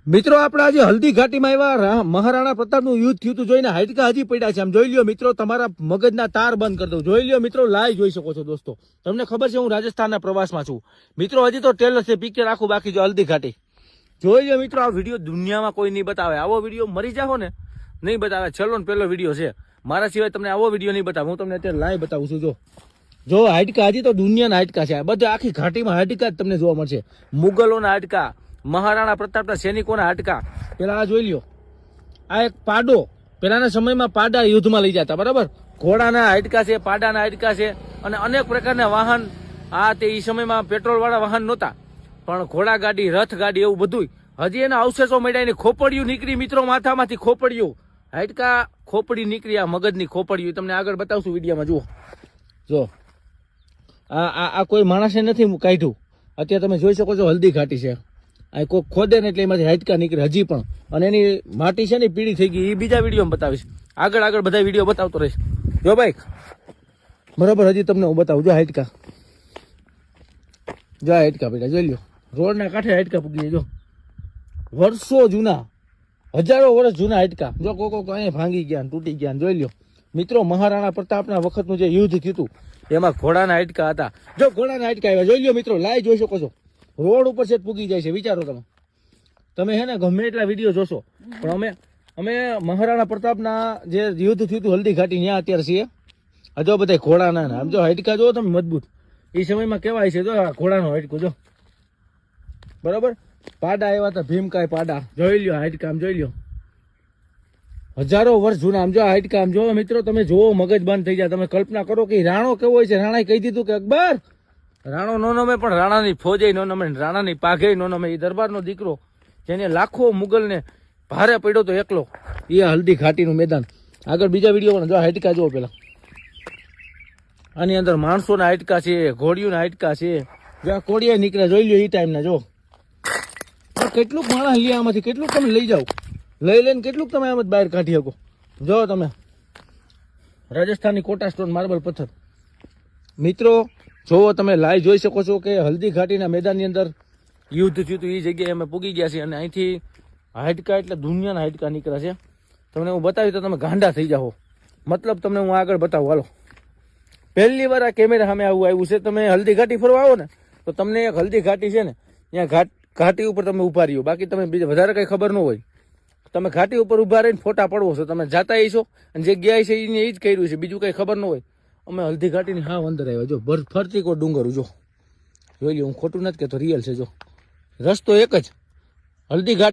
મિત્રો આપણે આજે હલ્દી ઘાટીમાં આવ્યા મહારાણા પ્રતાપનું યુદ્ધ થયું હતું જોઈને હાડકા હજી પડ્યા છે. આમ જોઈ લ્યો મિત્રો, તમારા મગજના તાર બંધ કરી દઉં. જોઈ લ્યો મિત્રો, લાઈવ જોઈ શકો છો દોસ્તો. તમને ખબર છે હું રાજસ્થાનના પ્રવાસમાં છું મિત્રો. હજી તો ટેલર છે, પિક્ચર આખું બાકી જો હલ્દી ઘાટી. જોઈ લ્યો મિત્રો, આ વિડીયો દુનિયામાં કોઈ નહીં બતાવે. આવો વિડીયો મરી જાઓ ને નહીં બતાવે. ચલો ને પહેલો વિડીયો છે મારા સિવાય તમને આવો વિડીયો નહીં બતાવે. હું તમને અત્યારે લાઈવ બતાવું છું. જો હાડકા, હજી તો દુનિયાના હાડકા છે બધા. આખી ઘાટીમાં હાડકા જ તમને જોવા મળશે. મુગલોના હાડકા, મહારાણા પ્રતાપના સૈનિકોના હાડકા. પેલા આ જોઈ લ્યો, આ એક પાડો. પેલાના સમયમાં પાડા યુદ્ધમાં લઈ જતા, બરાબર. ઘોડાના હાડકા છે, પાડાના હાડકા છે, અને અનેક પ્રકારના વાહન. આ તે એ સમયમાં પેટ્રોલ વાળા વાહન નહોતા, પણ ઘોડા ગાડી, રથ ગાડી એવું બધું. હજી એના અવશેષો મળ્યા. એની ખોપડીયું નીકળી મિત્રો, માથામાંથી ખોપડીયું. હાડકા ખોપડી નીકળી, આ મગજની ખોપડીયું. તમને આગળ બતાવશું વિડીયોમાં. જુઓ જો, આ કોઈ માણસે નથી કાઢ્યું. અત્યારે તમે જોઈ શકો છો હલ્દી ઘાટી છે. આ કોઈ ખોદે ને એટલે એમાંથી હાડકા નીકળે હજી પણ. અને એની માટી છે ને પીળી થઈ ગઈ. એ બીજા વિડીયોમાં બતાવીશ. આગળ બધા વિડીયો બતાવતો રહીશ. જો ભાઈ બરાબર, હજી તમને હું બતાવું. જો હાડકા, જો હાડકા પીડા જોઈ લ્યો. રોડના કાંઠે હાડકા પૂગી જો, વર્ષો જૂના, હજારો વર્ષ જૂના હાડકા. જો કોક અહીંયા ભાંગી ગયા, તૂટી ગયા. જોઈ લ્યો મિત્રો, મહારાણા પ્રતાપના વખતનું જે યુદ્ધ થયું હતું એમાં ઘોડાના હાડકા હતા. જો ઘોડાના હાડકા આવ્યા. જોઈ લ્યો મિત્રો, લાઈવ જોઈ શકો છો. રોડ ઉપર છે પૂગી જાય છે. વિચારો તમે હે ને ગમે એટલા વિડીયો જોશો, પણ અમે મહારાણા પ્રતાપના જે યુદ્ધ થયું હતું હલ્દી ઘાટી ત્યાં અત્યારે છીએ. આ જો બધા ઘોડાના, આમ જો હાડકા જો તમે મજબૂત. એ સમયમાં કેવાય છે જો ઘોડાનો હાડકું જો, બરાબર. પાડા આવ્યા હતા, ભીમકાય પાડા. જોઈ લ્યો હાડકા, આમ જોઈ લ્યો, હજારો વર્ષ જૂના. આમ જો હાડકા, આમ જો મિત્રો, તમે જોવો મગજ બંધ થઈ જાય. તમે કલ્પના કરો કે રાણો કેવો હોય છે. રાણાએ કહી દીધું કે અકબર, રાણો નો નમે પણ રાણાની ફોજે નો નમે, રાણાની પાઘે નો નમે. એ દરબારનો દીકરો જેને લાખો મુગલને ભારે પડ્યો તો એકલો, એ હલ્દી ઘાટીનું મેદાન. આગળ બીજા વિડીયો જો હાડકા જુઓ. પેલા આની અંદર માણસોના હાડકા છે, ઘોડીઓના હાડકા છે. જો કોડિયા નીકળ્યા જોઈ લ્યો એ ટાઈમના. જો કેટલુંક માણસ લે આમાંથી, કેટલુંક તમે લઈ જાઓ, લઈ લઈને કેટલુંક તમે આમ જ બહાર કાઢી શકો. જો તમે રાજસ્થાની કોટા સ્ટોન માર્બલ પથ્થર. મિત્રો જોવો, તમે લાઈવ જોઈ શકો છો કે હલ્દી ઘાટીના મેદાનની અંદર યુદ્ધ થયું હતું. એ જગ્યાએ અમે પૂગી ગયા છીએ. અને અહીંથી હાડકા એટલે દુનિયાના હાડકા નીકળ્યા છે. તમને હું બતાવી તો તમે ગાંડા થઈ જાઓ. મતલબ તમને હું આગળ બતાવું. હાલો, પહેલી વાર આ કેમેરા સામે આવું આવ્યું છે. તમે હલ્દી ઘાટી ફરવા આવો ને તો તમને એક હલ્દી ઘાટી છે ને, ત્યાં ઘાટી ઉપર તમે ઉભા રહ્યો. બાકી તમે બીજા વધારે કંઈ ખબર ન હોય. તમે ઘાટી ઉપર ઉભા રહીને ફોટા પડવો છો. તમે જાતા છો અને જે ગયા છે એને એ જ કર્યું છે, બીજું કંઈ ખબર ન હોય. અમે હલ્દી ઘાટીની હા અંદર આવ્યા. જો ફરતી કો ડુંગર. જો જોઈ લો, હું ખોટું નથી કહેતો, રિયલ છે. જો રસ્તો એક જ, હલ્દી ઘાટી.